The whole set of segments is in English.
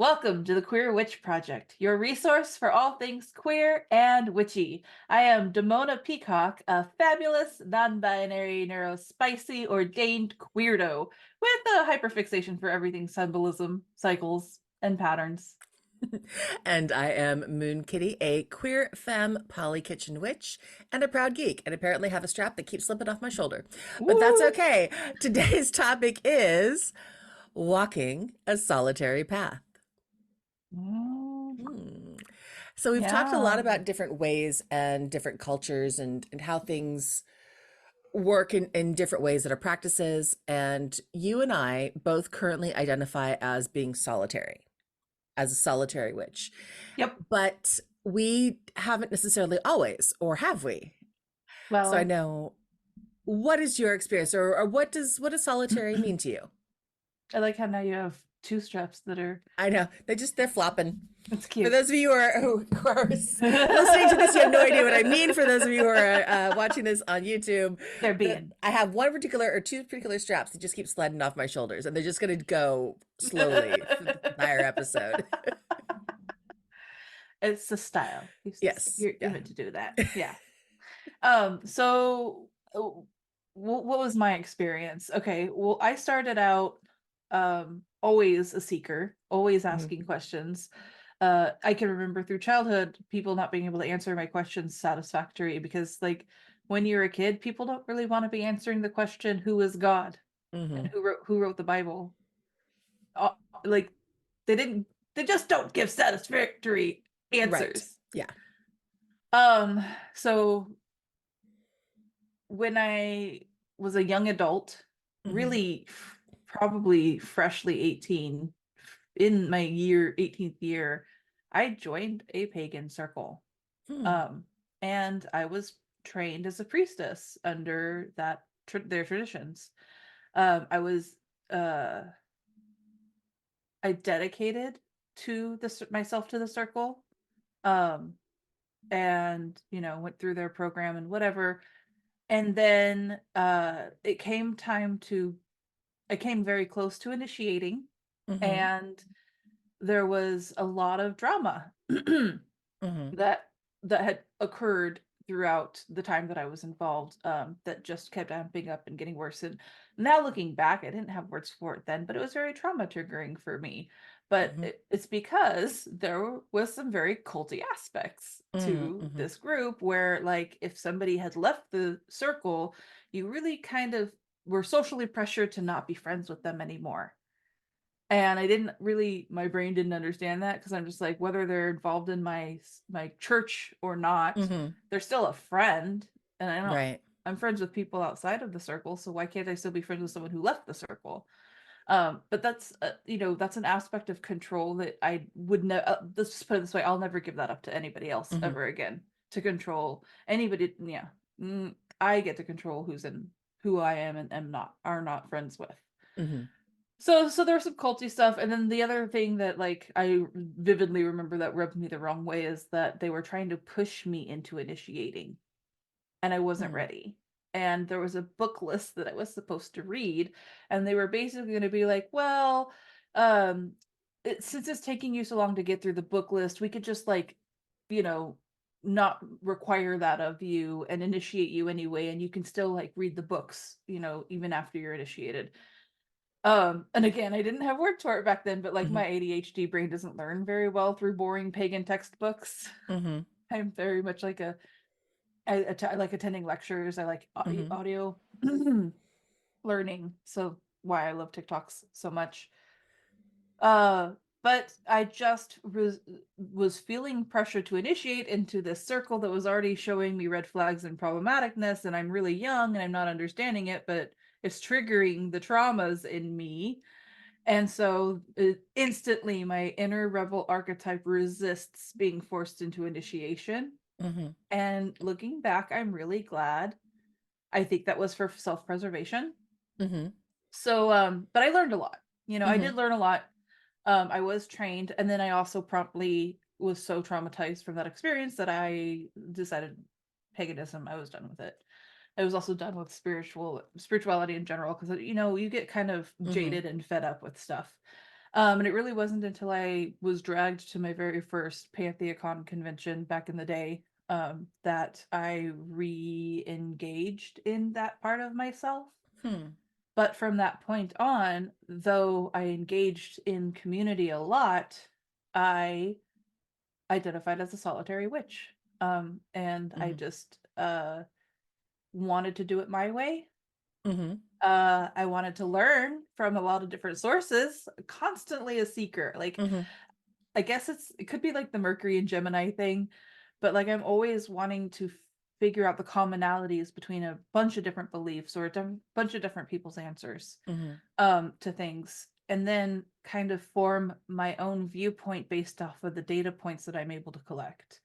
Welcome to the Queer Witch Project, your resource for all things queer and witchy. I am Damona Peacock, a fabulous, non-binary, neurospicy, ordained queerdo with a hyperfixation for everything symbolism, cycles, and patterns. And I am Moonkittee, a queer femme poly kitchen witch and a proud geek, and apparently have a strap that keeps slipping off my shoulder. But that's Woo! okay. Today's topic is walking a solitary path. Mm, Hmm. So we've talked a lot yeah. about different ways and different cultures and how things work in different ways that are practices. And you and I both currently identify as being solitary, as a solitary witch. Yep. But we haven't necessarily always, or have we? So I Well, know, what is your experience, or what does solitary mean to you? I like how now you have two straps that are, I know they're flopping. it's For cute. those of you who are listening to this, you have no idea what I mean. For those of you who are watching this on YouTube, They're being. I have one particular or two particular straps that just keep sliding off my shoulders, and they're just going to go slowly for the entire episode. It's the style. Yes, You're yeah. meant to do that. Yeah. So what was my experience? Okay, well, I started out always a seeker, always Mhm. asking questions. I can remember through childhood people not being able to answer my questions satisfactory because like when you're a kid, people don't really want to be answering the question, who is God and Mhm. who wrote the Bible? Uh, like they didn't they just don't give satisfactory Right. answers. Yeah. So when I was a young adult, Mhm. really probably freshly 18, in my 18th year, I joined a pagan circle. Hmm. Um, and I was trained as a priestess under their traditions. I was uh I dedicated to myself to the circle. Um, and went through their program and whatever. And then it came time to I came very close to initiating, Mhm. and there was a lot of drama Mhm. that had occurred throughout the time that I was involved, that just kept amping up and getting worse. And now looking back, I didn't have words for it then, but it was very trauma triggering for me. But Mhm. it's because there was some very culty aspects Mhm. to Mhm. this group where, like, if somebody had left the circle, you really kind of were socially pressured to not be friends with them anymore. And I didn't really my brain didn't understand that because I'm just like, whether they're involved in my church or not, Mhm. they're still a friend. And Right. I'm friends with people outside of the circle, so why can't I still be friends with someone who left the circle? But that's that's an aspect of control that I would never. Let's just put it this way: I'll never give that up to anybody else Mhm. ever again. To control anybody, yeah, I get to control who I am and am not are not friends with. Mhm. So there's some culty stuff, and then the other thing that like I vividly remember that rubbed me the wrong way is that they were trying to push me into initiating, and I wasn't Mhm. ready. And there was a book list that I was supposed to read, and they were basically going to be like, well, um, since it's taking you so long to get through the book list, we could just like, you know, not require that of you and initiate you anyway, and you can still like read the books, even after you're initiated. And again, I didn't have words for it back then, but like Mhm. my ADHD brain doesn't learn very well through boring pagan textbooks. Mhm. I'm very much like I like attending lectures. I like Mhm. audio learning. So why I love TikToks so much. Uh, but I just was feeling pressure to initiate into this circle that was already showing me red flags and problematicness, and I'm really young and I'm not understanding it, but it's triggering the traumas in me. And so instantly, my inner rebel archetype resists being forced into initiation. Mhm. And looking back, I'm really glad. I think that was for self preservation. Mhm. So, but I learned a lot. I Mhm. did learn a lot. I was trained, and then I also promptly was so traumatized from that experience that I decided paganism, I was done with it. I was also done with spirituality in general because you get kind of Mhm. jaded and fed up with stuff. And it really wasn't until I was dragged to my very first Pantheacon convention back in the day, that I re-engaged in that part of myself. Hmm. But from that point on, though I engaged in community a lot, I identified as a solitary witch. And I Hmm. just wanted to do it my way. Hmm. I wanted to learn from a lot of different sources, constantly a seeker. Like, Hmm. I guess it could be like the Mercury and Gemini thing, but like I'm always wanting to figure out the commonalities between a bunch of different beliefs or a bunch of different people's answers Hmm. to things, and then kind of form my own viewpoint based off of the data points that I'm able to collect.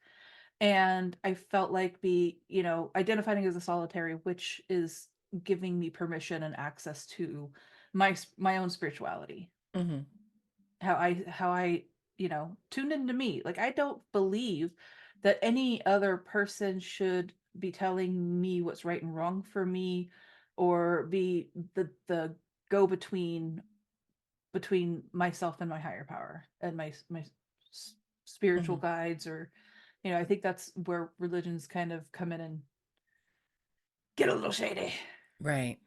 And I felt like identifying as a solitary, which is giving me permission and access to my own spirituality, Hmm. how I tuned into me. Like, I don't believe that any other person should be telling me what's right and wrong for me, or be the go between myself and my higher power and my spiritual Hmm. guides. Or I think that's where religions kind of come in and get a little shady. Right.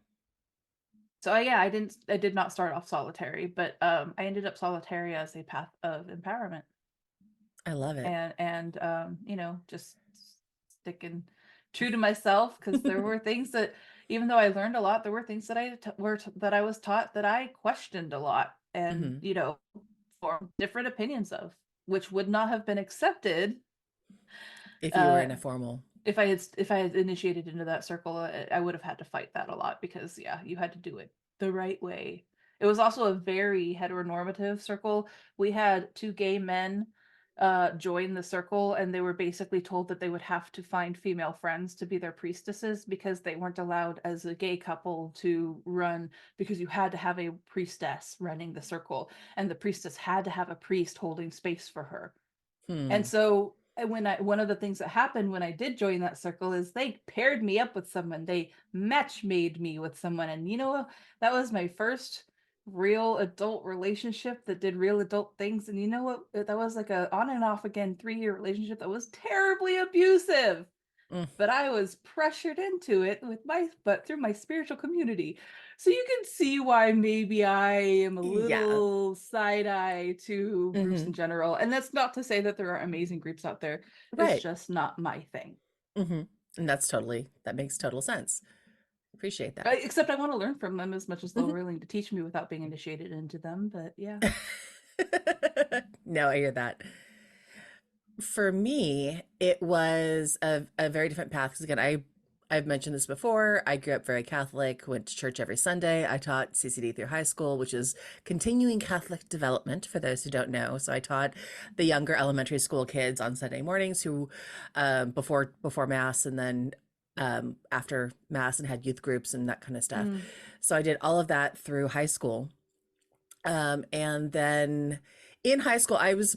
So yeah, I did not start off solitary, but I ended up solitary as a path of empowerment. I love it. And just sticking true to myself, because there were things that, even though I learned a lot, there were things that that I was taught that I questioned a lot, and Hmm. formed different opinions of, which would not have been accepted If you were uh in a formal. if I had initiated into that circle. I would have had to fight that a lot, because yeah, you had to do it the right way. It was also a very heteronormative circle. We had two gay men join the circle, and they were basically told that they would have to find female friends to be their priestesses, because they weren't allowed as a gay couple to run, because you had to have a priestess running the circle, and the priestess had to have a priest holding space for her. And Hmm. so one of the things that happened when I did join that circle is they paired me up with someone. They match made me with someone. And that was my first real adult relationship that did real adult things. And you know what? That was like a on and off again 3-year relationship that was terribly abusive, Mm. but I was pressured into it but through my spiritual community. So you can see why maybe I am a Yeah. little side eye to groups in Hmm. general. And that's not to say that there are amazing groups out there. It's Right. just not my thing. Hmm. And that makes total sense. Appreciate that. Except I want to learn from them as much as they're Mhm. willing to teach me without being initiated into them. But yeah. No, I hear that. For me, it was a very different path. Because again, I've mentioned this before. I grew up very Catholic, went to church every Sunday. I taught CCD through high school, which is continuing Catholic development for those who don't know. So I taught the younger elementary school kids on Sunday mornings who before mass, and then after mass, and had youth groups and that kind of stuff. Mm. So I did all of that through high school. And then in high school, I was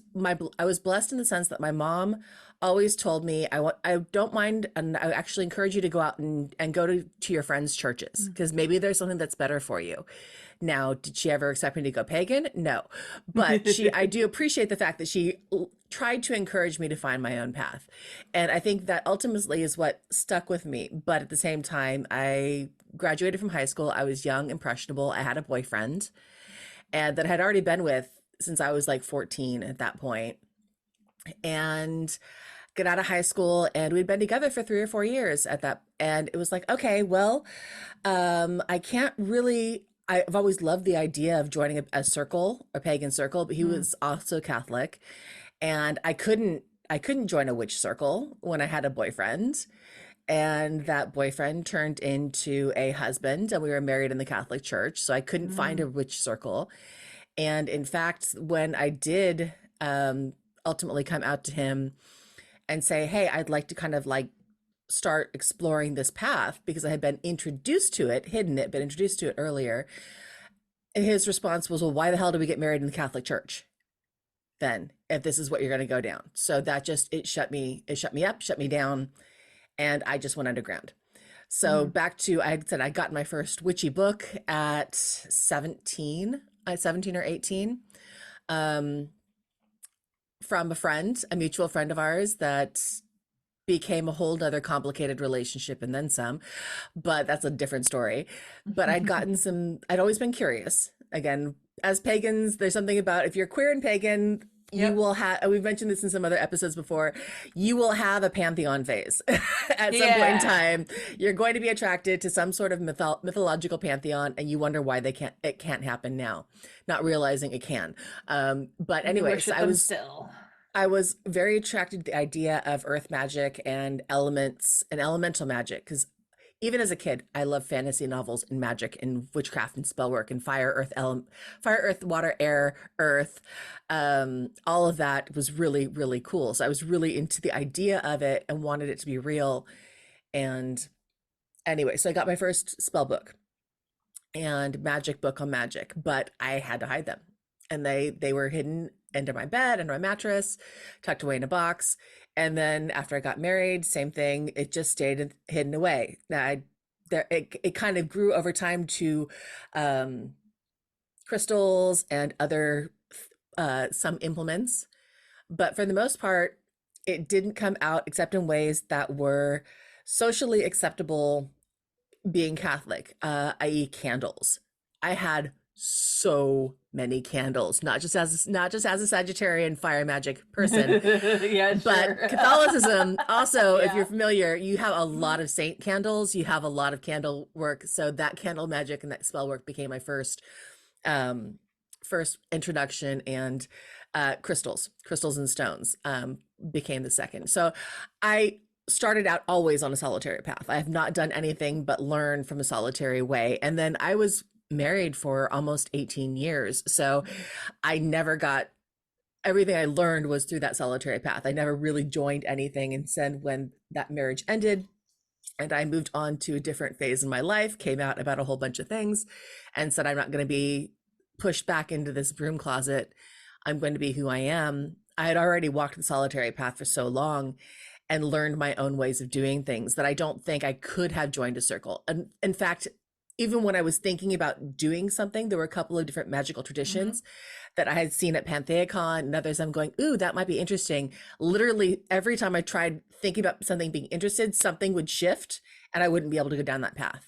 blessed in the sense that my mom always told me, I don't mind, and I actually encourage you to go out and go to your friends' churches, Mm. because maybe there's something that's better for you. Now, did she ever expect me to go pagan? No, but I do appreciate the fact that she tried to encourage me to find my own path, and I think that ultimately is what stuck with me. But at the same time, I graduated from high school. I was young, impressionable. I had a boyfriend and that I had already been with since I was like 14 at that point. And get out of high school, and we'd been together for 3 or 4 years at that. And it was like, okay, well, I can't really. I've always loved the idea of joining a circle, a pagan circle, but he Mm. was also Catholic, and I couldn't join a witch circle when I had a boyfriend. And that boyfriend turned into a husband, and we were married in the Catholic Church. So I couldn't find Mm. a witch circle. And in fact, when I did ultimately come out to him and say, hey, I'd like to kind of like start exploring this path because I had been introduced to it, hidden it, but introduced to it earlier. And his response was, well, why the hell do we get married in the Catholic Church then, if this is what you're going to go down? So that just, it shut me up, shut me down, and I just went underground. So Mm. back to, I had said I got my first witchy book at 17. 17 or 18, um, from a friend, a mutual friend of ours that became a whole nother complicated relationship and then some, but that's a different story. But I'd always been curious. Again, as pagans, there's something about if you're queer and pagan, you Yep. will have, we've mentioned this in some other episodes before, you will have a pantheon phase at some point in Yeah. time. You're going to be attracted to some sort of mythological pantheon, and you wonder why it can't happen now, not realizing it can. But And you anyway, so worship them still. I was very attracted to the idea of earth magic and elements and elemental magic because even as a kid, I love fantasy novels and magic and witchcraft and spellwork and fire, earth, water, air, earth. All of that was really, really cool. So I was really into the idea of it and wanted it to be real. And anyway, so I got my first spell book and magic book on magic, but I had to hide them. And they were hidden under my bed, under my mattress, tucked away in a box. And then after I got married, same thing. It just stayed hidden away. It kind of grew over time to um, crystals and other some implements. But for the most part, it didn't come out except in ways that were socially acceptable being Catholic, i.e., candles. I had so many candles, not just as a Sagittarian fire magic person, Yeah, but sure. Catholicism also, if you're Yeah. familiar, you have a lot Mhm. of saint candles, you have a lot of candle work. So that candle magic and that spell work became my um, first introduction, and crystals and stones became the second. So I started out always on a solitary path. I have not done anything but learn from a solitary way. And then I was married for almost 18 years. So I never got everything I learned was through that solitary path. I never really joined anything. And then when that marriage ended and I moved on to a different phase in my life, came out about a whole bunch of things and said, I'm not going to be pushed back into this broom closet. I'm going to be who I am. I had already walked the solitary path for so long and learned my own ways of doing things that I don't think I could have joined a circle. And in fact, even when I was thinking about doing something, there were a couple of different magical Mhm. traditions that I had seen at PantheaCon and others. I'm going, ooh, that might be interesting. Literally, every time I tried thinking about something being interested, something would shift and I wouldn't be able to go down that path.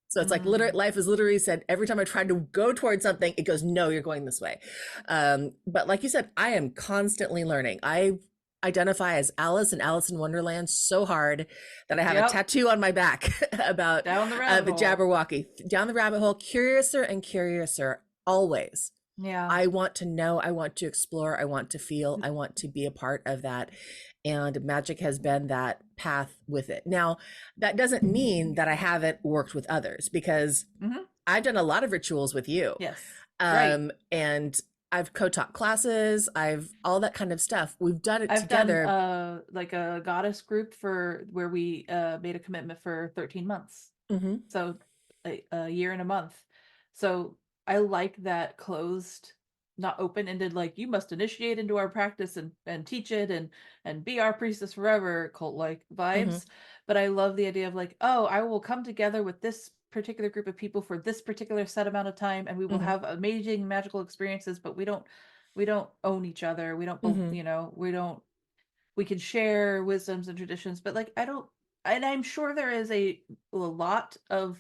So it's like literally, Mm. life is literally said every time I tried to go towards something, it goes, no, you're going this way. But like you said, I am constantly learning. I identify as Alice in Alice in Wonderland so hard that I have a Yep. tattoo on my back about Down the rabbit the hole. Jabberwocky. Down the rabbit hole, curiouser and curiouser, always. Yeah. I want to know, I want to explore, I want to feel, I want to be a part of that. And magic has been that path with it. Now, that doesn't mean that I haven't worked with others because Mhm. I've done a lot of rituals with you. Yes. Right. And I've co-taught classes, I've all that kind of stuff. We've done it I've done together. like a goddess group for where we made a commitment for 13 months. Hmm. So a year and a month. So I like that closed, not open-ended, like you must initiate into our practice and teach it and be our priestess forever cult-like Hmm. vibes. But I love the idea of like, oh, I will come together with this particular group of people for this particular set amount of time and we will Hmm. have amazing magical experiences, but we don't own each other. We don't, Hmm. you know, we can share wisdoms and traditions, but like I don't, and I'm sure there is a lot of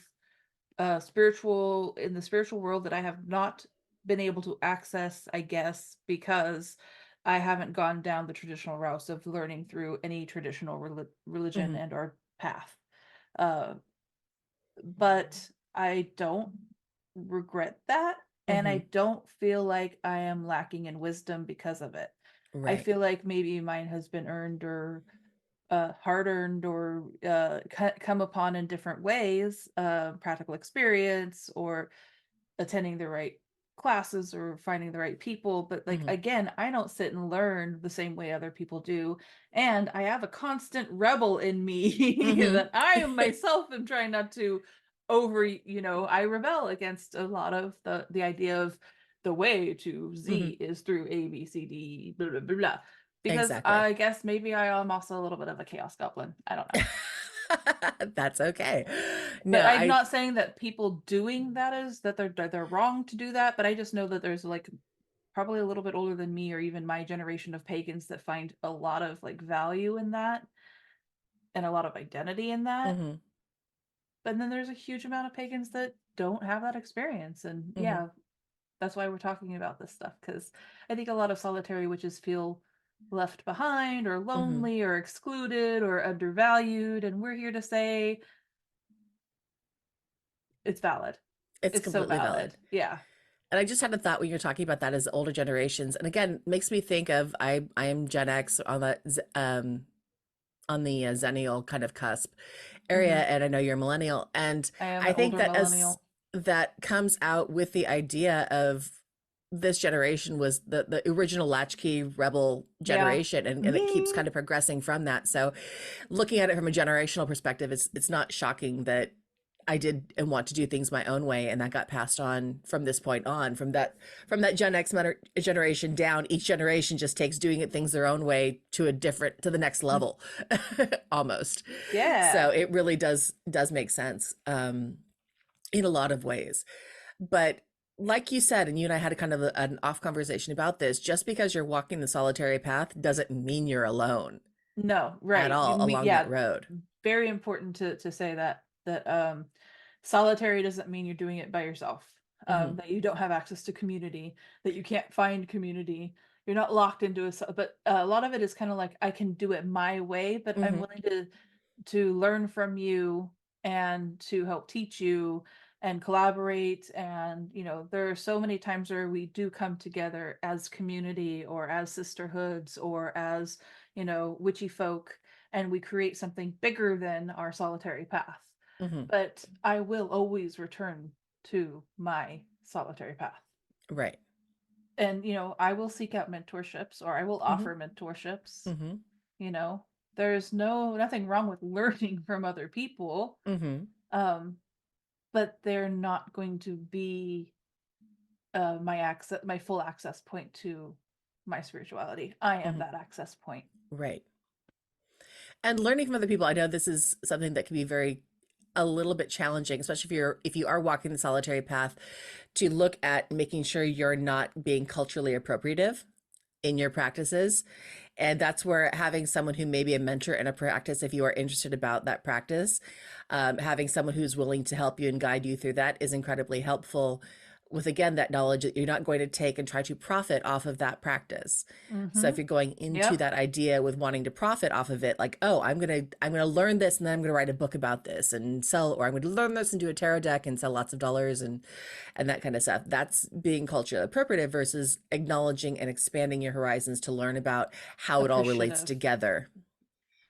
spiritual in the spiritual world that I have not been able to access, I guess, because I haven't gone down the traditional route of learning through any traditional religion Hmm. and or path. Uh, but I don't regret that, and I Hmm. don't feel like I am lacking in wisdom because of it. I Right. feel like maybe mine has been earned or hard earned or come upon in different ways, practical experience or attending the right classes or finding the right people. But like Hmm. again, I don't sit and learn the same way other people do. And I have a constant rebel in me Hmm. that I myself am trying not to I rebel against a lot of the idea of the way to Hmm. Z is through A, B, C, D, blah, blah, blah, blah. Because Exactly. I guess maybe I am also a little bit of a chaos goblin. I don't know. That's okay. No, But I'm I not saying that people doing that is that they're wrong to do that, but I just know that there's like probably a little bit older than me or even my generation of pagans that find a lot of like value in that and a lot of identity in that. mhm, But then there's a huge amount of pagans that don't have that experience. And mhm, yeah, that's why we're talking about this stuff because I think a lot of solitary witches feel left behind or mhm. lonely or excluded or undervalued. And we're here to say it's valid. It's It's so completely valid. valid. Yeah. And I just had a thought when you're talking about that as older generations. And again, makes me think of I am Gen X on the Zennial kind of cusp area, Hmm. and I know you're a millennial, and I am I an think older that as millennial. that comes out with the idea of this generation was the original latchkey rebel Yeah. generation, and it keeps Hmm. kind of progressing from that. So looking at it from a generational perspective, it's not shocking that I did and want to do things my own way, and that got passed on from this point on. From that Gen X generation down, each generation just takes doing it things their own way to the next level, almost. So Yeah. it really does make sense in a lot of ways. But like you said, and you and I had a kind of an off conversation about this, just because you're walking the solitary path doesn't mean you're alone No, at right. all along that Yeah, road. very important to say that solitary doesn't mean you're doing it by yourself. Hmm. That you don't have access to community, that you can't find community. You're not locked into but a lot of it is kind of like I can do it my way, but I'm Hmm. willing to learn from you and to help teach you and collaborate. And there are so many times where we do come together as community or as sisterhoods or as witchy folk, and we create something bigger than our solitary path. Hmm. But I will always return to my solitary path. Right. And I will seek out mentorships or I will Hmm. offer mentorships. Hmm. you know there's nothing wrong with learning from other people, Hmm. um but they're not going to be my full access point to my spirituality. I am Hmm. that access point. Right. And learning from other people, I know this is something that can be very a little bit challenging, especially if you are walking the solitary path, to look at making sure you're not being culturally appropriative in your practices. And that's where having someone who may be a mentor in a practice, if you are interested about that practice, having someone who's willing to help you and guide you through that is incredibly helpful. With again that knowledge that you're not going to take and try to profit off of that practice. So Mm-hmm. if you're going into Yep. that idea with wanting to profit off of it, like, oh, I'm gonna learn this and then I'm gonna write a book about this and sell, or I'm gonna learn this and do a tarot deck and sell lots of dollars and that kind of stuff. That's being culturally appropriative versus acknowledging and expanding your horizons to learn about how it all relates Appreciative. together.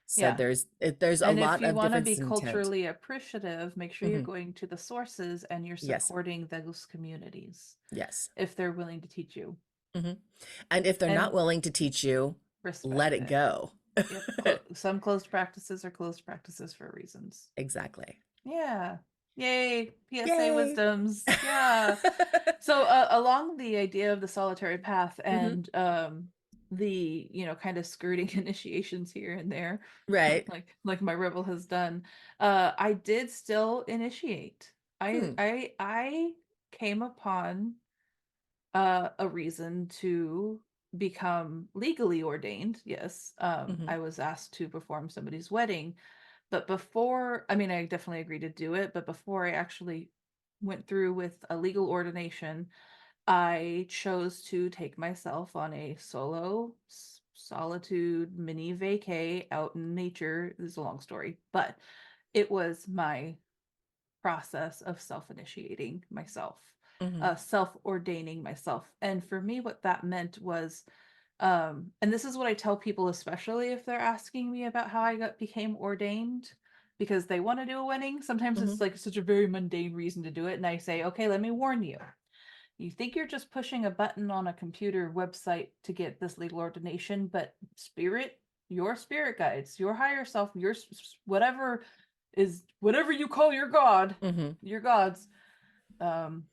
So Yeah. there's a And if lot you of want to be difference in intent. culturally appreciative, make sure you're Hmm. going to the sources and you're Yes. supporting those communities Yes. if they're willing to teach you Hmm. And if they're not and willing to teach you, let respect it it. go. Yep. Some closed practices are closed practices for reasons. Exactly. Yeah. Yay. PSA Yay. wisdoms. Yeah. So along the idea of the solitary path Hmm. and the kind of skirting initiations here and there, Right. like my rebel has done, I did still initiate. I Hmm. I I came upon a reason to become legally ordained. Yes, Hmm. I was asked to perform somebody's wedding, but before, I mean, I definitely agreed to do it, but before I actually went through with a legal ordination, I chose to take myself on a solo solitude mini vacay out in nature. This is a long story, but it was my process of self-initiating myself, Hmm. self-ordaining myself. And for me, what that meant was, and this is what I tell people, especially if they're asking me about how I became ordained, because they want to do a wedding. Sometimes Hmm. it's like such a very mundane reason to do it. And I say, okay, let me warn you. You think you're just pushing a button on a computer website to get this legal ordination, but your spirit guides, your higher self, whatever whatever you call your God, Hmm. your gods, um,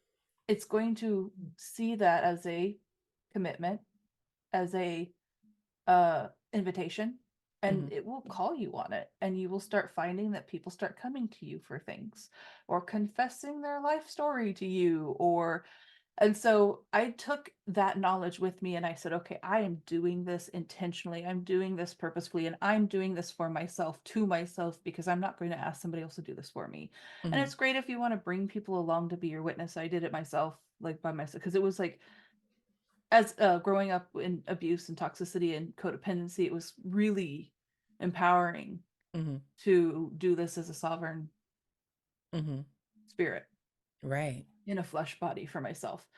it's going to see that as a commitment, as a invitation, and Mhm. it will call you on it, and you will start finding that people start coming to you for things or confessing their life story to you, or and so I took that knowledge with me and I said, okay, I am doing this intentionally. I'm doing this purposefully, and I'm doing this for myself, to myself, because I'm not going to ask somebody else to do this for me. And Mhm. it's great if you want to bring people along to be your witness. I did it myself, like by myself, because it was like, as growing up in abuse and toxicity and codependency, it was really empowering Mhm. to do this as a sovereign Mhm. spirit Right. in a flesh body for myself.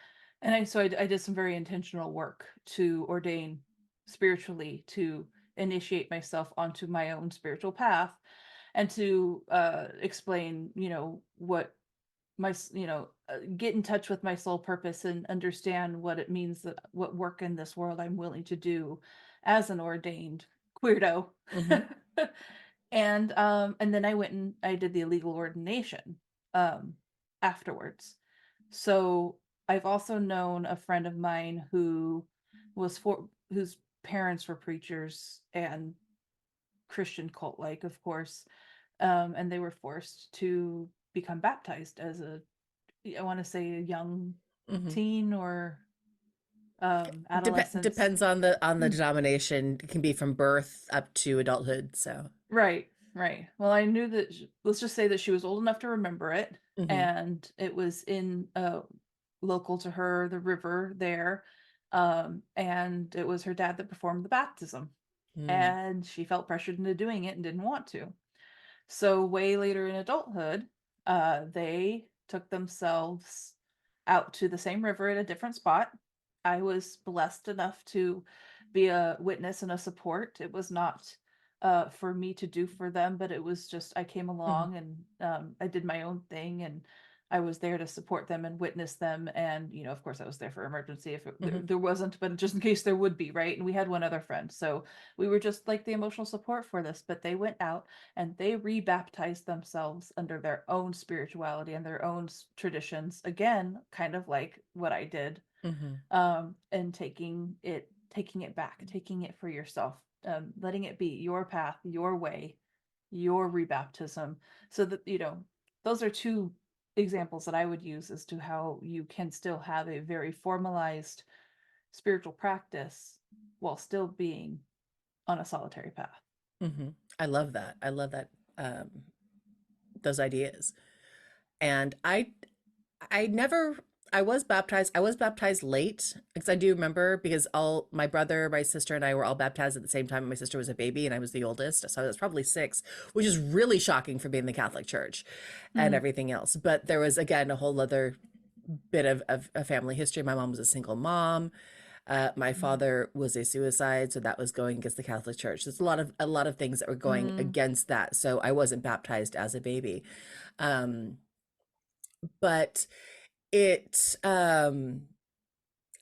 And I did some very intentional work to ordain spiritually, to initiate myself onto my own spiritual path, and to explain, what get in touch with my soul purpose and understand what it means, that what work in this world I'm willing to do as an ordained weirdo. Mhm. And then I went and I did the illegal ordination um afterwards. So I've also known a friend of mine whose parents were preachers and Christian cult like, of course. And they were forced to become baptized as I want to say a young Mhm. teen or adolescence. Depends on the denomination. It can be from birth up to adulthood. So. Right, right. Well, I knew that, let's just say that she was old enough to remember it, Mhm. and it was in local to her, the river there. And it was her dad that performed the baptism, Mm. and she felt pressured into doing it and didn't want to. So way later in adulthood, they took themselves out to the same river at a different spot. I was blessed enough to be a witness and a support. It was not for me to do for them, but it was just I came Mhm. along and I did my own thing, and I was there to support them and witness them. And of course, I was there for emergency if Mhm. there wasn't, but just in case there would be, right? And we had one other friend, so we were just like the emotional support for this. But they went out and they rebaptized themselves under their own spirituality and their own traditions, again kind of like what I did, Mhm. and taking it back, taking it for yourself, letting it be your path, your way, your rebaptism. So that those are two examples that I would use as to how you can still have a very formalized spiritual practice while still being on a solitary path. Mhm. I love that. I love that. Um, those ideas. And I never I was baptized. I was baptized late because I do remember because all my brother, my sister, and I were all baptized at the same time. My sister was a baby and I was the oldest, so I was probably 6, which is really shocking for being in the Catholic Church and Mm, everything else. But there was again a whole other bit of a family history. My mom was a single mom. My father was a suicide, so that was going against the Catholic Church. There's a lot of things that were going mm. against that. So I wasn't baptized as a baby. Um, but it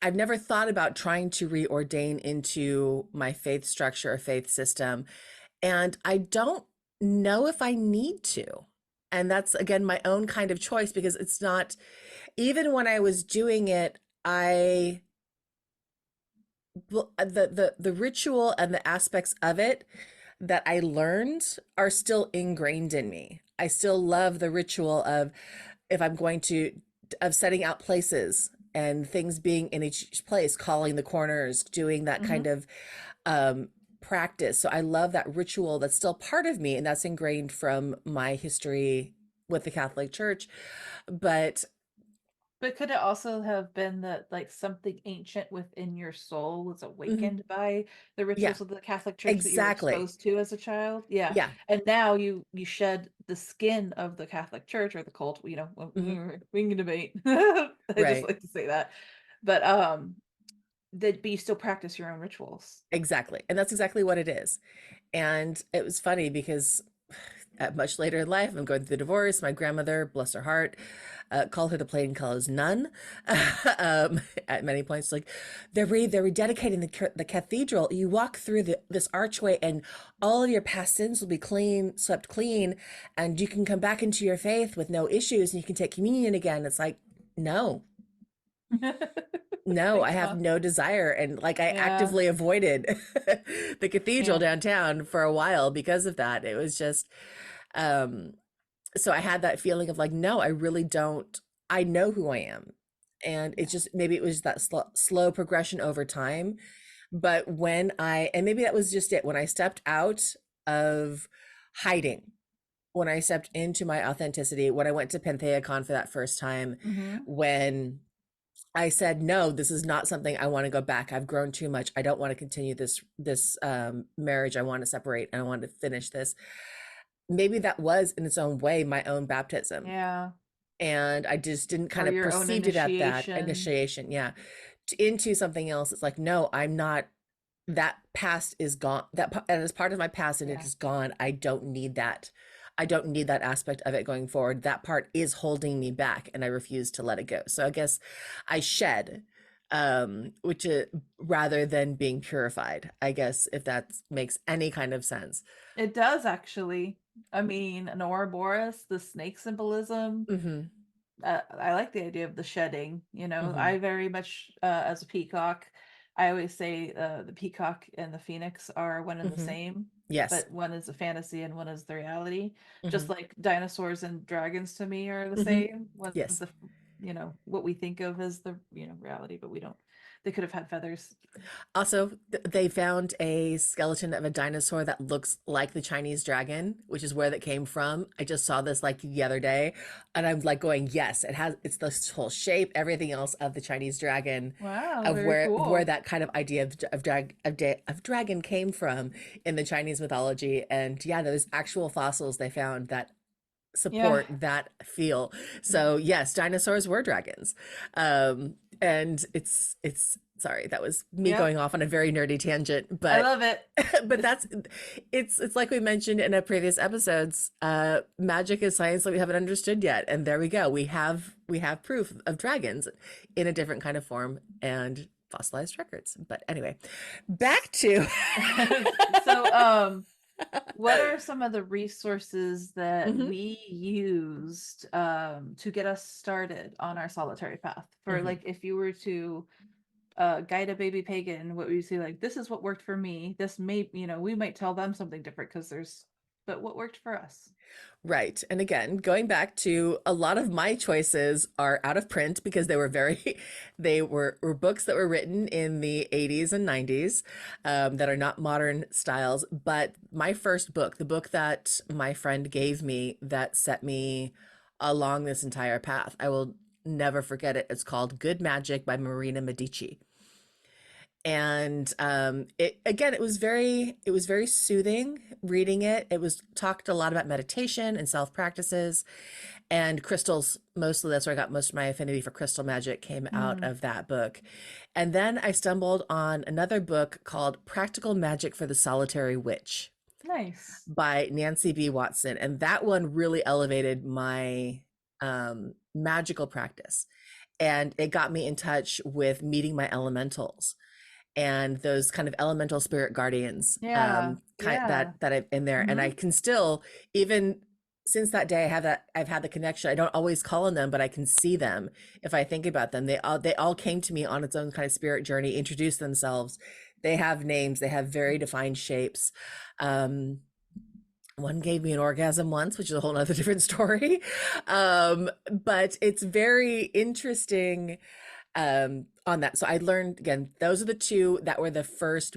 I've never thought about trying to reordain into my faith structure or faith system, and I don't know if I need to. And that's again my own kind of choice because it's not even when I was doing it, I the ritual and the aspects of it that I learned are still ingrained in me. I still love the ritual of if I'm going to of setting out places and things being in each place, calling the corners, doing that kind Mhm. of um practice. So I love that ritual that's still part of me and that's ingrained from my history with the Catholic Church. But But could it also have been that like something ancient within your soul was mhm, awakened by the yeah, rituals of the Catholic Church that you were exactly. exposed to as a child? Yeah. Yeah. And now you shed the skin of the Catholic Church or the cult, Mhm, we can debate. I just right. like to say that. But but you still practice your own rituals. Exactly. And that's exactly what it is. And it was funny because at much later in life, I'm going through the divorce. My grandmother, bless her heart, called her the plain colors nun. At many points, like they're rededicating the cathedral. You walk through this archway, and all of your past sins will be clean, swept clean, and you can come back into your faith with no issues, and you can take communion again. It's like, no, No, I Thanks, have Mom. no desire. And like I Yeah, actively avoided the cathedral yeah, downtown for a while because of that. It was just, um, so I had that feeling of like, no, I really don't, I know who I am. And it's yeah. just, maybe it was that slow progression over time. But when and maybe that was just it, when I stepped out of hiding, when I stepped into my authenticity, when I went to PantheaCon for that first time, Hmm. when I said, no, this is not something I want to go back. I've grown too much. I don't want to continue this marriage. I want to separate and I want to finish this. Maybe that was in its own way my own baptism. Yeah. And I just didn't kind Or of your own perceived it at that initiation. initiation. Yeah. Into something else. It's like, no, I'm not, that past is gone. That is part of my past and it Yeah. is gone. I don't need that. I don't need that aspect of it going forward. That part is holding me back and I refuse to let it go. So I guess I shed, which rather than being purified, I guess, if that makes any kind of sense. It does actually. I mean, an Ouroboros, the snake symbolism. Mm-hmm. I like the idea of the shedding. Mm-hmm. I very much, as a peacock, I always say the peacock and the phoenix are one and the Mm-hmm. same, Yes. but one is a fantasy and one is the reality. Mm-hmm. Just like dinosaurs and dragons to me are the Mm-hmm. same. One's Yes. the, what we think of as the, reality, but we don't. They could have had feathers. Also, they found a skeleton of a dinosaur that looks like the Chinese dragon, which is where that came from. I just saw this like the other day, and I'm like going, yes, it's this whole shape, everything else of the Chinese dragon, Wow, of very where cool. that kind of idea of dragon came from in the Chinese mythology. And yeah, those actual fossils they found that Yeah. support that feel. So yes, dinosaurs were dragons. And it's sorry, that was me Yep. going off on a very nerdy tangent, I but love it. but It's that's it's like we mentioned in a previous episodes, magic is science that we haven't understood yet. And there we go. We have proof of dragons in a different kind of form and fossilized records. But anyway, back to so what are some of the resources that Mhm, we used to get us started on our solitary path? For mhm. like, if you were to guide a baby pagan, what would you say? Like, this is what worked for me. This may, we might tell them something different because but what worked for us? Right. And again, going back to a lot of my choices are out of print because they were were books that were written in the 80s and 90s, that are not modern styles. But my first book, the book that my friend gave me that set me along this entire path, I will never forget it. It's called Good Magic by Marina Medici. And it again, it was very soothing reading it. It was talked a lot about meditation and self practices and crystals. Mostly that's where I got most of my affinity for crystal magic, came out Mm, of that book. And then I stumbled on another book called Practical Magic for the Solitary Witch nice. by Nancy B. Watson. And that one really elevated my magical practice. And it got me in touch with meeting my elementals and those kind of elemental spirit guardians, Yeah, kind yeah. that I've in there. And Mm-hmm. I can still, even since that day, I've had the connection. I don't always call on them, but I can see them if I think about them. They all came to me on its own kind of spirit journey, introduced themselves. They have names, they have very defined shapes. Um, one gave me an orgasm once, which is a whole nother different story. But it's very interesting on that. So I learned, again, those are the two that were the first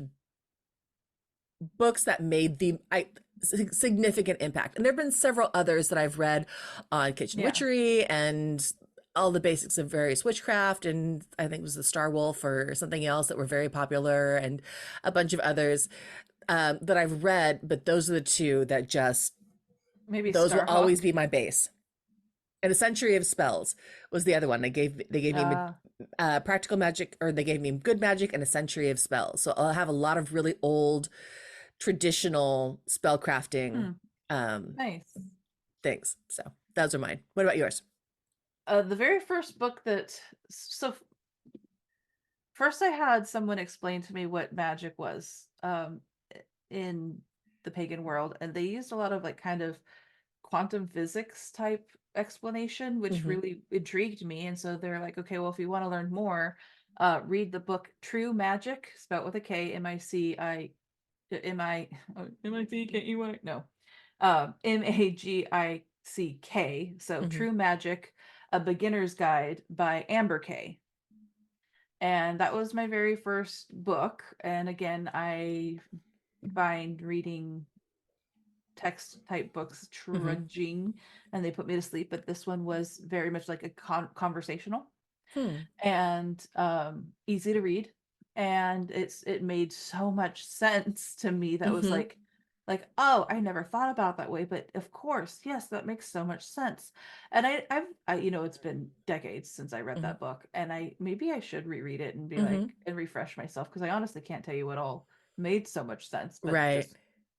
books that made significant impact. And there have been several others that I've read on kitchen Yeah. witchery and all the basics of various witchcraft, and I think it was the Star Wolf or something else that were very popular, and a bunch of others that I've read. But those are the two that just, Maybe those will always Starhawk. be my base. And a Century of Spells was the other one. They gave me Uh, practical magic, or they gave me good magic and a Century of Spells. So I'll have a lot of really old traditional spell crafting hmm, um nice. things. So those are mine. What about yours? The very first book that so first I had someone explain to me what magic was in the pagan world, and they used a lot of like kind of quantum physics type explanation, which Hmm. really intrigued me. And so they're like, okay, well, if you want to learn more, read the book True Magic, spelled with a K, M-I-C-K-E-Y. No. Magick. So Hmm. True Magic, A Beginner's Guide by Amber K. And that was my very first book. And again, I find reading text type books Hmm. trudging and they put me to sleep, but this one was very much like a conversational Hmm. and easy to read, and it made so much sense to me that was Hmm. like, oh, I never thought about that way, but of course, yes, that makes so much sense. And it's been decades since I read Hmm. that book, and maybe I should reread it and be Hmm. like and refresh myself, because I honestly can't tell you what all made so much sense, but Right. just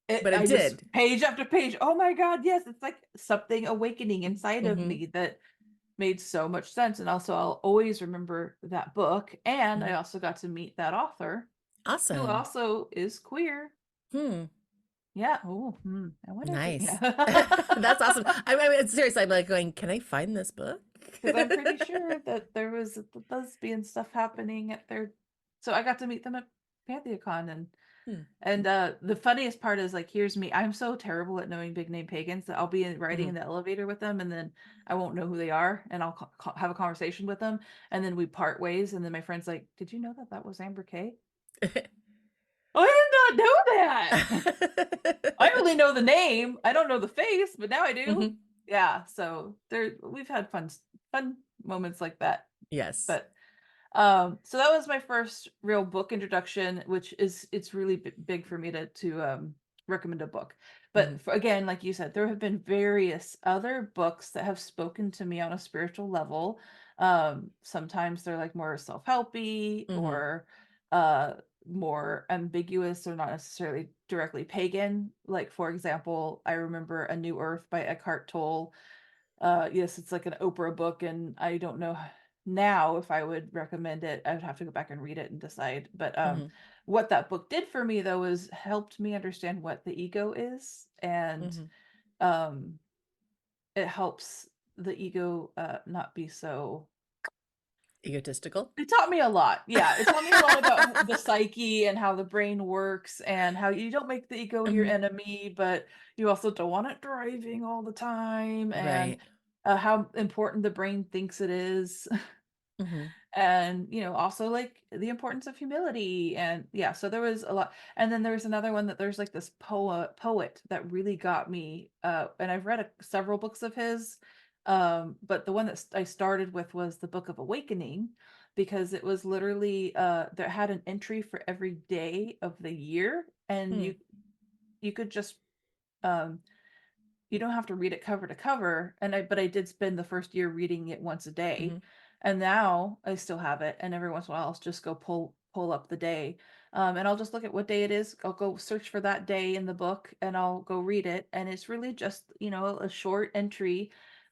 it But it I just did. page after page, oh my god, yes, it's like something awakening inside of Hmm. me that made so much sense. And also, I'll always remember that book. And I Hmm. also got to meet that author who Awesome. also is queer. Hmm. Yeah. Oh, I wonder if Nice. yeah. That's awesome. I mean, seriously, I'm like going, can I find this book? Because I'm pretty sure that there was the lesbian stuff happening at their. So I got to meet them at PantheaCon, Hmm. and the funniest part is like, here's me. I'm so terrible at knowing big name pagans that I'll be riding Hmm. in the elevator with them, and then I won't know who they are, and I'll have a conversation with them, and then we part ways, and then my friend's like, "Did you know that that was Amber Kay?" Oh, I did not know that. I only know the name. I don't know the face, but now I do. Hmm. Yeah, so we've had fun moments like that. Yes. But so that was my first real book introduction, which is it's really big for me to recommend a book. Hmm. But again, like you said, there have been various other books that have spoken to me on a spiritual level. Sometimes they're like more self-helpy Hmm. or uh more ambiguous or not necessarily directly pagan. Like for example, I remember A New Earth by Eckhart Tolle. Yes, it's like an Oprah book, and I don't know now if I would recommend it. I would have to go back and read it and decide. But Hmm. what that book did for me though is helped me understand what the ego is, and Hmm. um it helps the ego not be so. Egotistical. It taught me a lot. Yeah, it taught me a lot about the psyche and how the brain works, and how you don't make the ego your Hmm. enemy, but you also don't want it driving all the time, and Right. how important the brain thinks it is. Hmm. And also like the importance of humility. And yeah, so there was a lot. And then there's another one that there's like this poet that really got me, and I've read several books of his, but the one that I started with was the Book of Awakening, because it was literally that had an entry for every day of the year, and Hmm. you could just um you don't have to read it cover to cover. And I did spend the first year reading it once a day, Hmm. and now I still have it, and every once in a while I'll just go pull up the day, and I'll just look at what day it is. I'll go search for that day in the book, and I'll go read it, and it's really just a short entry,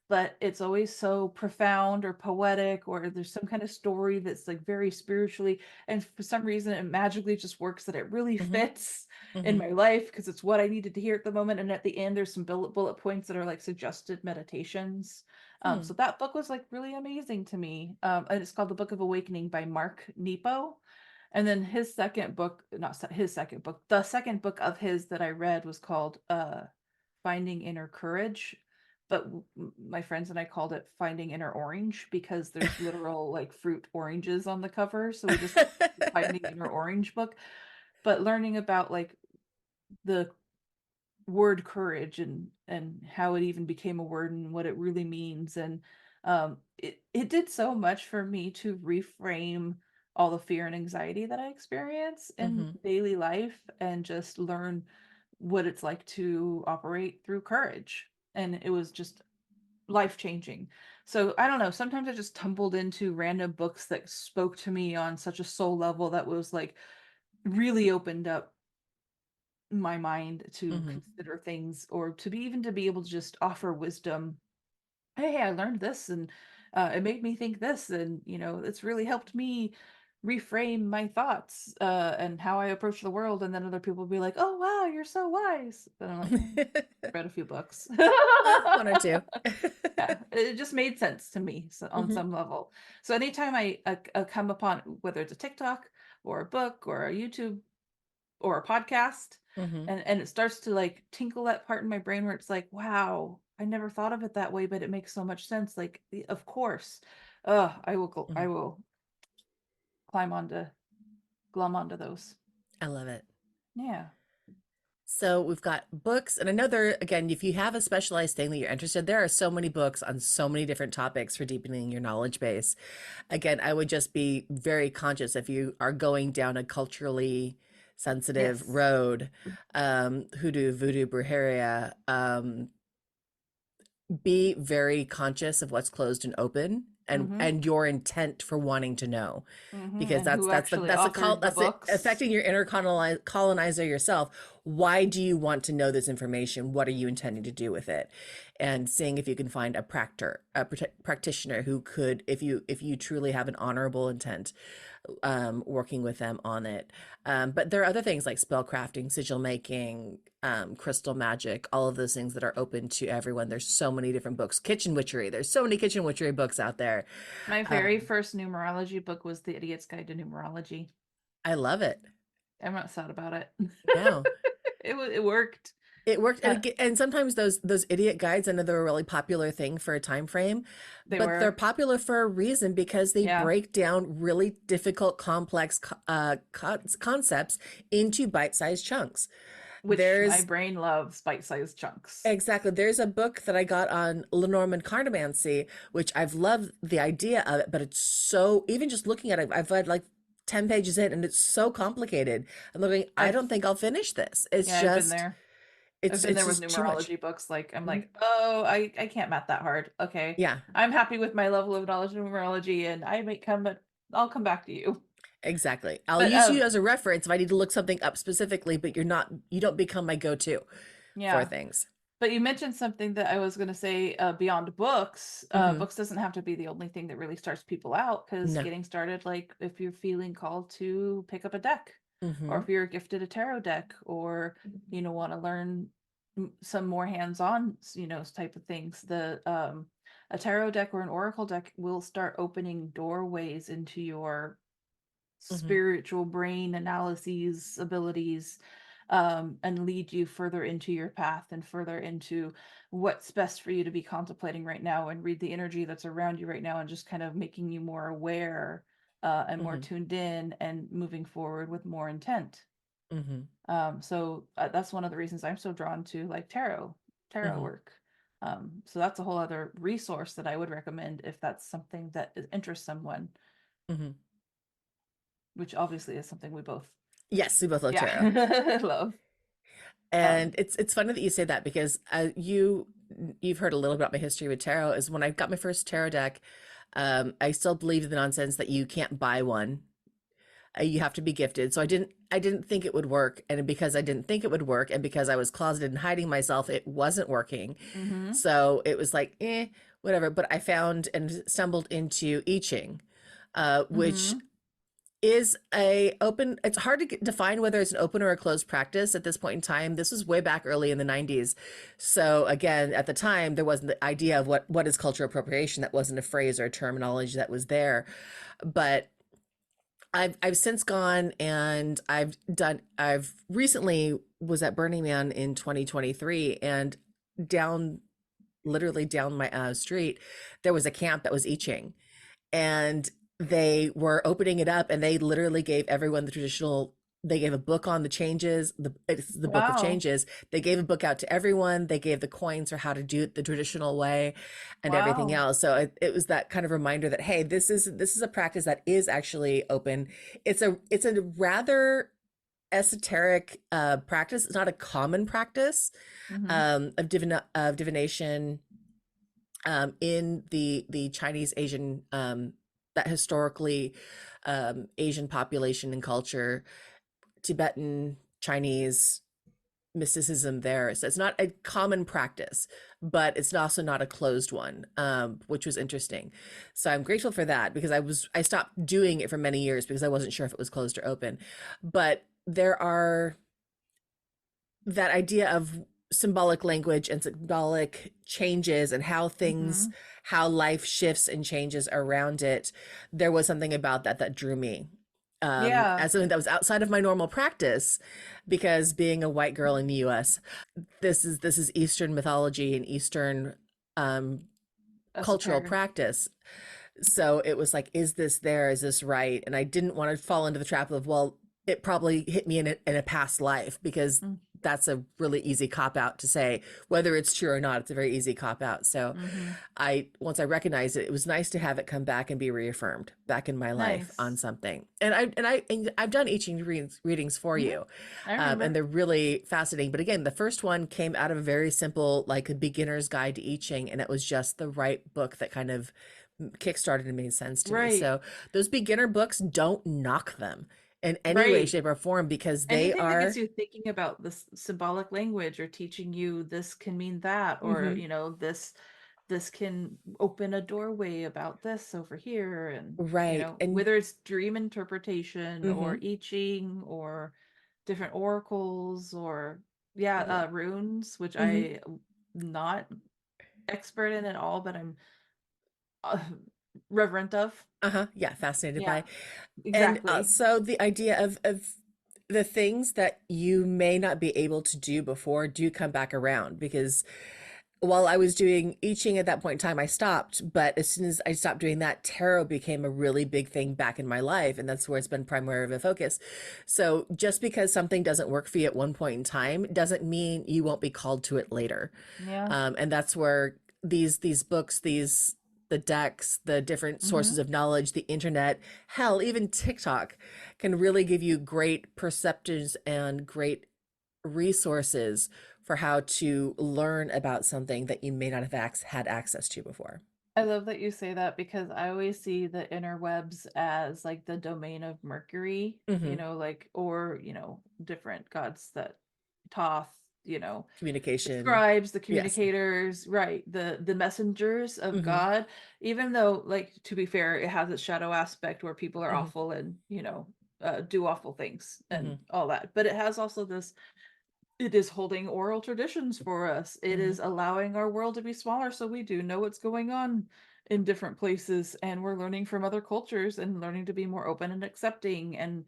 but it's always so profound or poetic, or there's some kind of story that's like very spiritually, and for some reason it magically just works that it really Hmm. fits in Hmm. my life because it's what I needed to hear at the moment. And at the end, there's some bullet points that are like suggested meditations. Hmm. So that book was like really amazing to me. And it's called The Book of Awakening by Mark Nepo. And then his second book, not his second book, the second book of his that I read was called Finding Inner Courage. But my friends and I called it Finding Inner Orange because there's literal like fruit oranges on the cover. So we just called it the Finding Inner Orange book. But learning about like the word courage, and how it even became a word and what it really means, and it did so much for me to reframe all the fear and anxiety that I experience in Hmm. daily life, and just learn what it's like to operate through courage. And it was just life changing. So I don't know, sometimes I just tumbled into random books that spoke to me on such a soul level that was like really opened up my mind to Hmm. consider things, or to be even to be able to just offer wisdom. Hey, I learned this, and it made me think this, and it's really helped me reframe my thoughts and how I approach the world, and then other people will be like, "Oh wow, you're so wise." And I'm like, read a few books. One or two. Yeah, it just made sense to me on Hmm. some level. So anytime I come upon, whether it's a TikTok or a book or a YouTube or a podcast, Hmm. and it starts to like tinkle that part in my brain where it's like, wow, I never thought of it that way, but it makes so much sense. Like, of course, I Hmm. will climb onto glom onto those. I love it. Yeah. So we've got books, and I know there, again, if you have a specialized thing that you're interested, there are so many books on so many different topics for deepening your knowledge base. Again, I would just be very conscious if you are going down a culturally sensitive Yes. road, hoodoo, voodoo, brujeria, be very conscious of what's closed and open, Mm-hmm. and your intent for wanting to know, Mm-hmm. because And who actually authored the that's the books? affecting your inner colonizer yourself. Why do you want to know this information? What are you intending to do with it? And seeing if you can find a practitioner who could, if you truly have an honorable intent, working with them on it. But there are other things like spell crafting, sigil making, crystal magic, all of those things that are open to everyone. There's so many different books. Kitchen witchery. There's so many kitchen witchery books out there. My very Um, first numerology book was The Idiot's Guide to Numerology. I love it. I'm not sad about it. No, It worked. it worked, Uh, and sometimes those idiot guides, I know they're a really popular thing for a time frame, they but they're were, popular for a reason because they yeah. break down really difficult, complex concepts into bite-sized chunks. Which my There's brain loves bite-sized chunks. Exactly. There's a book that I got on Lenormand cartomancy, which I've loved the idea of it, but it's so, even just looking at it, I've read like 10 pages in and it's so complicated. I'm looking, I I've don't think I'll finish this. It's Yeah, I've been just, there. I've it's, been it's there with just too much. numerology books. Like I'm Mhm. like, oh, I can't math that hard. Okay. Yeah, I'm happy with my level of knowledge in numerology, and I may come, but I'll come back to you. exactly. I'll But use you as a reference if I need to look something up specifically, but you don't become my go-to for yeah. things. But you mentioned something that I was going to say, beyond books. Hmm. Books doesn't have to be the only thing that really starts people out, because No. getting started, like if you're feeling called to pick up a deck, or Hmm. if you're gifted a tarot deck, or want to learn some more hands-on, type of things, the a tarot deck or an oracle deck will start opening doorways into your Hmm. spiritual brain analyses abilities, and lead you further into your path and further into what's best for you to be contemplating right now, and read the energy that's around you right now, and just kind of making you more aware, and more Hmm. tuned in and moving forward with more intent. Hmm. So that's one of the reasons I'm so drawn to like tarot Hmm. work. So that's a whole other resource that I would recommend if that's something that interests someone, Hmm. which obviously is something we both, Yes, we both love tarot. yeah, love. And Um, it's funny that you say that because you've heard a little about my history with tarot. Is when I got my first tarot deck, I still believed the nonsense that you can't buy one. You have to be gifted. So I didn't think it would work, and because I didn't think it would work, and because I was closeted and hiding myself, it wasn't working. mhm, So it was like, whatever. But I found and stumbled into I Ching, which mhm. is a open, it's hard to define whether it's an open or a closed practice at this point in time. This was way back early in the 90s. So again, at the time there wasn't the idea of what is cultural appropriation. That wasn't a phrase or a terminology that was there. But I've since gone and I've recently was at Burning Man in 2023, and down literally down my street there was a camp that was I Ching, and they were opening it up, and they literally gave everyone the traditional, they gave a book on the changes, it's the book of Wow. changes. They gave a book out to everyone. They gave the coins for how to do it the traditional way and everything Wow. else. So it was that kind of reminder that, hey, this is a practice that is actually open. It's a rather esoteric practice. It's not a common practice Mhm. of divination in the Chinese Asian, that historically Asian population and culture, Tibetan, Chinese, mysticism there. So it's not a common practice, but it's also not a closed one, which was interesting. So I'm grateful for that because I stopped doing it for many years because I wasn't sure if it was closed or open. But there are that idea of symbolic language and symbolic changes and how things, Mhm. how life shifts and changes around it. There was something about that that drew me, Yeah, as something that was outside of my normal practice, because being a white girl in the US, this is Eastern mythology and Eastern um, cultural esoteric. practice. So it was like, is this there? Is this right? And I didn't want to fall into the trap of, well, it probably hit me in a past life, because Mm, that's a really easy cop out to say. Whether it's true or not, it's a very easy cop out. So mhm. once I recognized it, it was nice to have it come back and be reaffirmed back in my life on Nice. something. And I've done I Ching readings for Mhm. you, I and remember. they're really fascinating. But again, the first one came out of a very simple, like a beginner's guide to I Ching, and it was just the right book that kind of kickstarted and made sense to me. Right. So those beginner books, don't knock them in any way, Right. shape, or form, because they Anything that gets are. you thinking about this symbolic language or teaching you this can mean that, or Mhm. this can open a doorway about this over here, and Right. And whether it's dream interpretation or mhm. I Ching or different oracles or yeah, Yeah. runes, which Mhm. I'm not expert in at all, but I'm uh, reverent of. Uh-huh. Yeah, fascinated Yeah, by. And exactly. so the idea of the things that you may not be able to do before do come back around, because while I was doing I Ching at that point in time, I stopped. But as soon as I stopped doing that, tarot became a really big thing back in my life. And that's where it's been primary of a focus. So just because something doesn't work for you at one point in time doesn't mean you won't be called to it later. Yeah. And that's where these books, the decks, the different sources Mm-hmm. of knowledge, the internet, hell, even TikTok can really give you great perceptives and great resources for how to learn about something that you may not have had access to before. I love that you say that because I always see the interwebs as like the domain of Mercury, Hmm. like, or, different gods that Thoth, the Communication. scribes, the Yes. communicators, right, the messengers of Hmm. God, even though, like, to be fair, it has its shadow aspect where people are Hmm. awful and, do awful things and Hmm. all that. But it has also this it is holding oral traditions for us. It Hmm. is allowing our world to be smaller so we do know what's going on in different places, and we're learning from other cultures and learning to be more open and accepting, and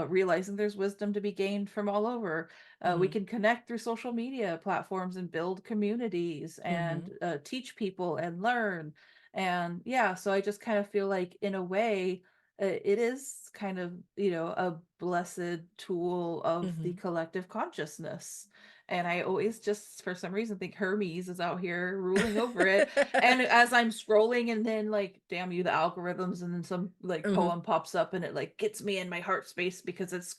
realizing there's wisdom to be gained from all over. We Hmm. can connect through social media platforms and build communities and Hmm. teach people and learn. And yeah, so I just kind of feel like, in a way, it is kind of, a blessed tool of the Hmm. collective consciousness. And I always just, for some reason, think Hermes is out here ruling over it. And as I'm scrolling, and then, like, damn you, the algorithms, and then some like Hmm. poem pops up, and it like gets me in my heart space because it's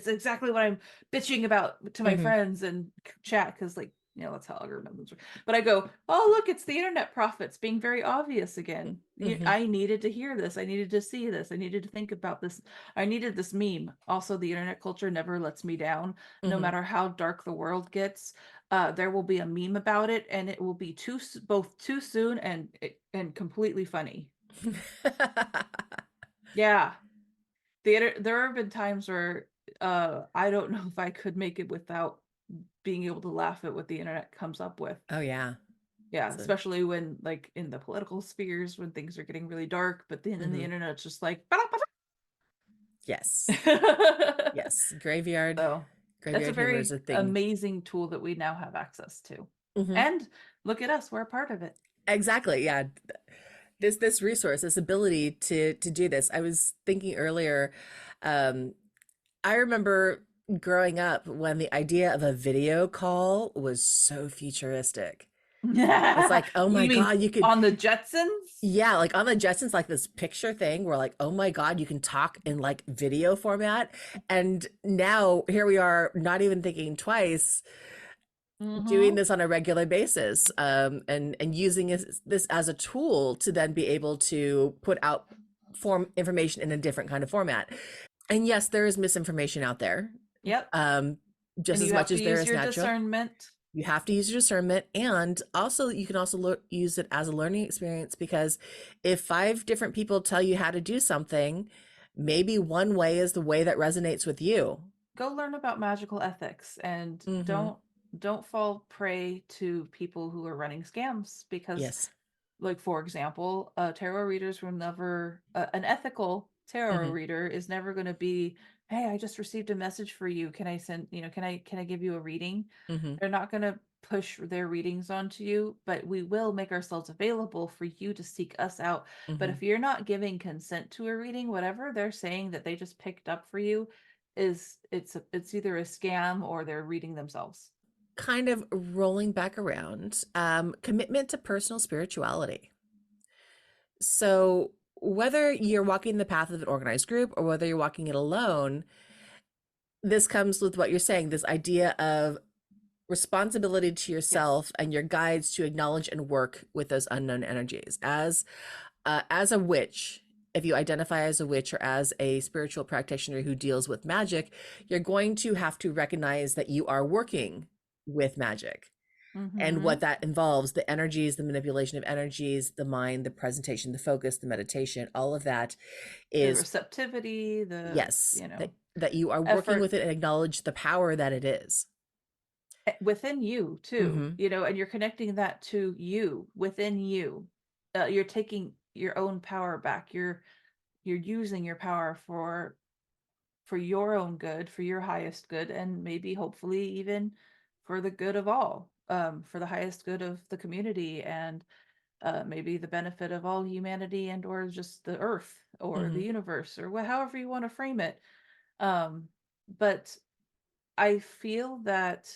exactly what I'm bitching about to my Hmm. friends and chat, because, like, that's how algorithms work. But I go, oh, look, it's the internet prophets being very obvious again. Hmm. I needed to hear this. I needed to see this. I needed to think about this. I needed this meme. Also, the internet culture never lets me down. No Hmm. matter how dark the world gets, there will be a meme about it, and it will be both too soon and completely funny. Yeah, there have been times where I don't know if I could make it without being able to laugh at what the internet comes up with. Oh yeah. Yeah, So, especially when, like, in the political spheres, when things are getting really dark, but then in the hmm. internet it's just like Yes. Yes. so that's a Graveyard humor is very a thing. amazing tool that we now have access to. Hmm. And look at us, we're a part of it. Exactly. Yeah. This resource, this ability to do this. I was thinking earlier, um, I remember growing up when the idea of a video call was so futuristic. It's like, oh my You mean God, you could, on the Jetsons? yeah, like on the Jetsons, like this picture thing where like, oh my God, you can talk in like video format. And now here we are, not even thinking twice, doing Mm-hmm. this on a regular basis, and using this as a tool to then be able to put out form information in a different kind of format. And yes, there is misinformation out there. Yep. Um, just And as you much have to as there use is your natural. discernment. You have to use your discernment, and also you can also use it as a learning experience, because if five different people tell you how to do something, maybe one way is the way that resonates with you. Go learn about magical ethics, and Mm-hmm. don't fall prey to people who are running scams, because Yes. like for example, tarot readers will never an ethical tarot Mm-hmm. reader is never going to be, hey, I just received a message for you, can I send, can I give you a reading? Mm-hmm. They're not going to push their readings onto you, but we will make ourselves available for you to seek us out. But Mm-hmm. if you're not giving consent to a reading, whatever they're saying that they just picked up for you is it's either a scam or they're reading themselves. Kind of rolling back around, commitment to personal spirituality. So whether you're walking the path of an organized group or whether you're walking it alone, this comes with what you're saying, this idea of responsibility to Yes. yourself and your guides to acknowledge and work with those unknown energies. As a witch, if you identify as a witch or as a spiritual practitioner who deals with magic, you're going to have to recognize that you are working with magic and Mm-hmm. what that involves, the energies, the manipulation of energies, the mind, the presentation, the focus, the meditation, all of that The is, receptivity, the, yes, that you are working effort with it and acknowledge the power that it is. within you too, Mm-hmm. and you're connecting that to you within you. You're taking your own power back. You're using your power for your own good, for your highest good, and maybe hopefully even for the good of all, for the highest good of the community, and maybe the benefit of all humanity, and or just the earth or the Mm-hmm. universe, or however you want to frame it. um but I feel that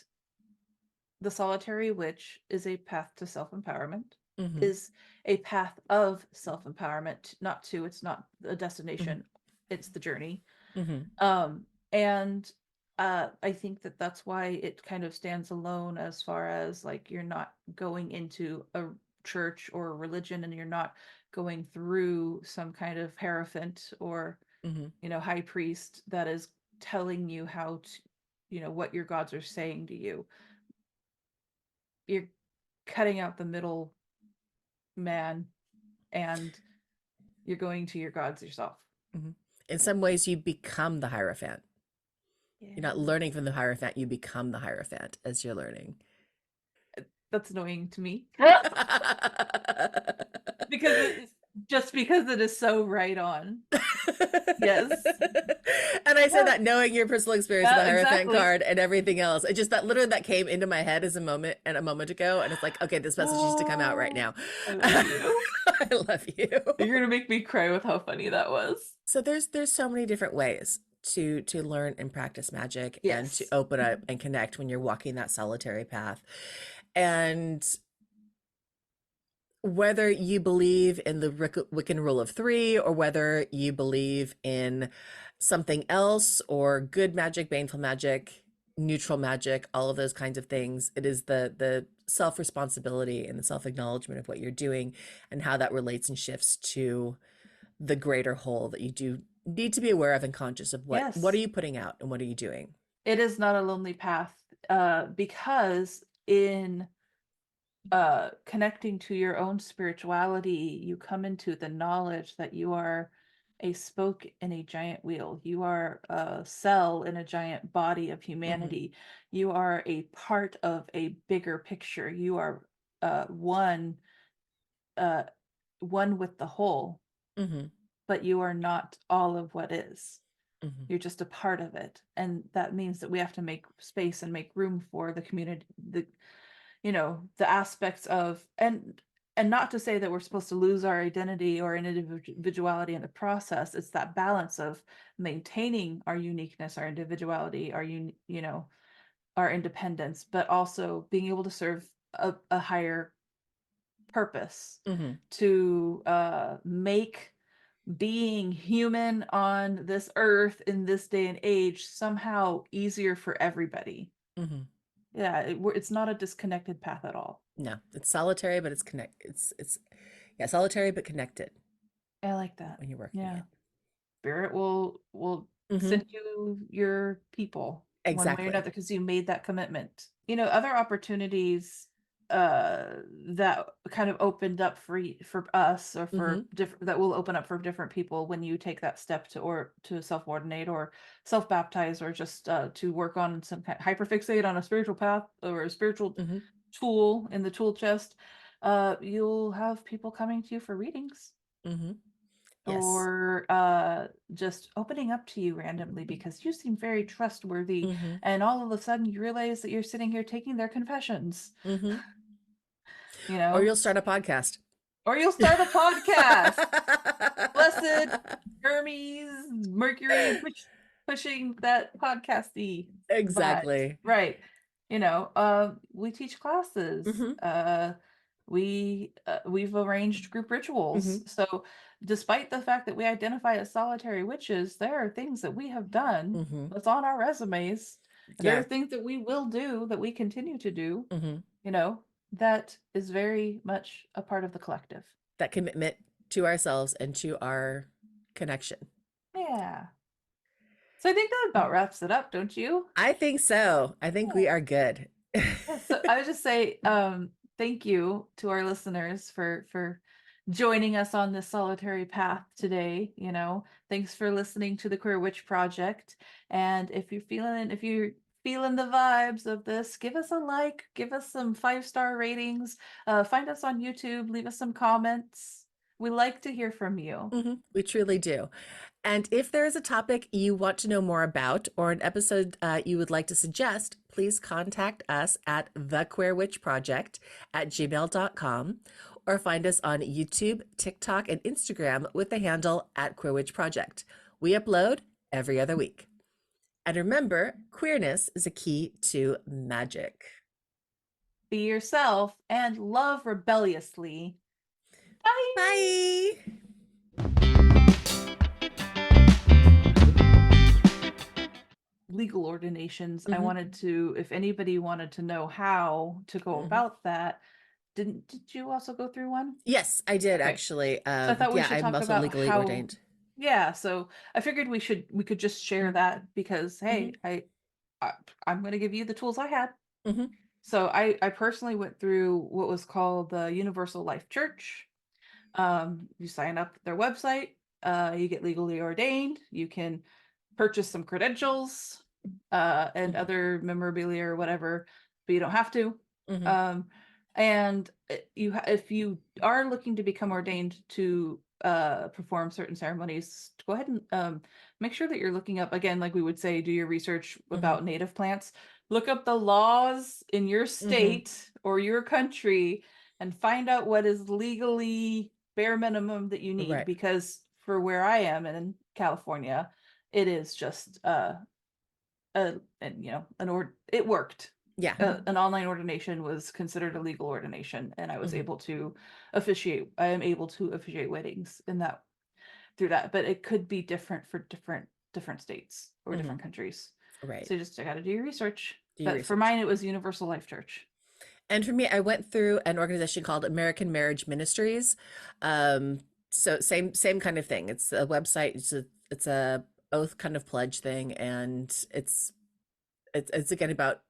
the solitary witch is a path to self-empowerment, Mm-hmm. is a path of self-empowerment, not to, it's not a Mm-hmm. destination, it's the journey. Mm-hmm. And I think that that's why it kind of stands alone, as far as like you're not going into a church or a religion, and you're not going through some kind of hierophant or Mm-hmm. high priest that is telling you how to, what your gods are saying to you. You're cutting out the middle man, and you're going to your gods yourself. Mm-hmm. In some ways, you become the Hierophant. You're not Yeah. learning from the Hierophant, you become the Hierophant as you're learning. That's annoying to me. Because it is so right on. Yes. And I said Yeah. that knowing your personal experience with the Yeah, Hierophant exactly. card and everything else. It just that literally that came into my head as a moment ago. And it's like, okay, this message needs to come out right Oh, now. I love you. I love you. You're gonna make me cry with how funny that was. So there's so many different ways to learn and practice magic and to Yes. open up and connect when you're walking that solitary path. And whether you believe in the Wiccan rule of three or whether you believe in something else or good magic, baneful magic, neutral magic, all of those kinds of things, it is the self responsibility and the self acknowledgement of what you're doing and how that relates and shifts to the greater whole that you do need to be aware of and conscious of what are Yes. you putting out and what are you doing. It is not a lonely path, because in connecting to your own spirituality, you come into the knowledge that you are a spoke in a giant wheel. You are a cell in a giant body of Mm-hmm. humanity. You are a part of a bigger picture. You are one, uh, one with the whole, Mm-hmm. but you are not all of what is. Mm-hmm. You're just a part of it, and that means that we have to make space and make room for the community, the aspects of, and not to say that we're supposed to lose our identity or individuality in the process. It's that balance of maintaining our uniqueness, our individuality, our independence, but also being able to serve a higher purpose, Mm-hmm. to make being human on this earth in this day and age somehow easier for everybody. Mm-hmm. Yeah, it's not a disconnected path at all. No, it's solitary, but it's yeah, solitary but connected I like that. when you're working Yeah. it. Spirit will Mm-hmm. send you your people. one way or Exactly. another because you made that commitment. Other opportunities that kind of opened up for us or Mm-hmm. for different that will open up for different people when you take that step to self-ordinate or self-baptize or just to work on some kind hyperfixate on a spiritual path or a spiritual Mm-hmm. tool in the tool chest. You'll have people coming to you for readings Mm-hmm. Yes. or just opening up to you randomly because you seem very trustworthy, Mm-hmm. and all of a sudden you realize that you're sitting here taking their confessions, Mm-hmm. you Or know, you'll start a podcast. or you'll start a podcast. Blessed Hermes, Mercury, pushing that podcasty vibes, Exactly. right? We teach classes. Mm-hmm. We've arranged group rituals. Mm-hmm. So, despite the fact that we identify as solitary witches, there are things that we have done Mm-hmm. that's on our resumes. There are Yeah. things that we will do that we continue to do. Mm-hmm. You know, that is very much a part of the collective. That commitment to ourselves and to our connection. Yeah. So I think that about wraps it up, don't you? I think so. I think we Yeah. are good. Yeah, so I would just say thank you to our listeners for joining us on this solitary path today. Thanks for listening to the Queer Witch Project. And if you're feeling the vibes of this, give us a like, give us some 5-star ratings, find us on YouTube, leave us some comments. We like to hear from you. We truly do. And if there is a topic you want to know more about or an episode you would like to suggest, please contact us at thequeerwitchproject@gmail.com or find us on YouTube, TikTok, and Instagram with the handle at Queer Witch Project. We upload every other week. And remember, queerness is a key to magic. Be yourself and love rebelliously. Bye. Bye. Legal ordinations. I Mhm. wanted to, if anybody wanted to know how to go Mhm. about that, did you also go through one? Yes, I did Okay. actually. So I thought we Yeah, should I'm talk also about legally how, ordained. yeah, so I figured we could just share that because Mhm. hey, I I'm going to give you the tools I had. Mhm. So I personally went through what was called the Universal Life Church. You sign up at their website, you get legally ordained, you can purchase some credentials and Mhm. other memorabilia or whatever, but you don't have to. Mhm. Um, and if you are looking to become ordained to perform certain ceremonies, go ahead and make sure that you're looking up again, like we would say, do your research Mhm. about native plants. Look up the laws in your Mhm. state or your country and find out what is legally bare minimum that you need. Right. Because for where I am in California, it is just and it worked. Yeah. An online ordination was considered a legal ordination, and Mhm. I am able to officiate weddings in that through that, but it could be different for different states or Mhm. different countries. Right. So you just got to do your research. Do your But for research. mine, it was Universal Life Church. And for me, I went through an organization called American Marriage Ministries. Um, so same kind of thing. It's a website. It's a oath kind of pledge thing, and it's again about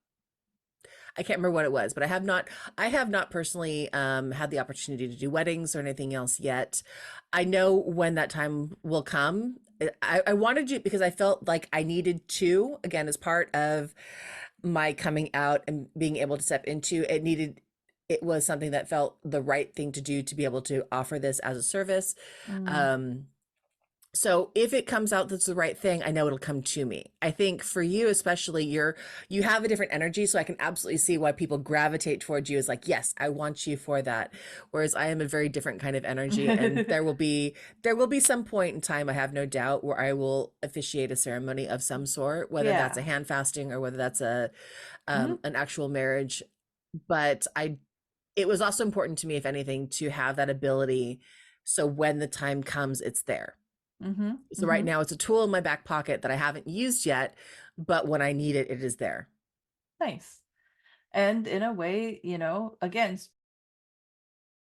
I can't remember what it was, but I have not personally had the opportunity to do weddings or anything else yet. I know when that time will come. I wanted to because I felt like I needed to, again, as part of my coming out and being able to step into it was something that felt the right thing to do to be able to offer this as a service. Mm, Um, so if it comes out that's the right thing, I know it'll come to me. I think for you especially, you have a different energy, so I can absolutely see why people gravitate towards you as like, yes, I want you for that. Whereas I am a very different kind of energy, and there will be some point in time, I have no doubt, where I will officiate a ceremony of some sort, whether that's a yeah. hand fasting or whether that's a Hmm. an actual marriage. But it was also important to me, if anything, to have that ability, so when the time comes, it's there. Hmm. So right Hmm. now it's a tool in my back pocket that I haven't used yet, but when I need it, it is there. Nice. And in a way, again,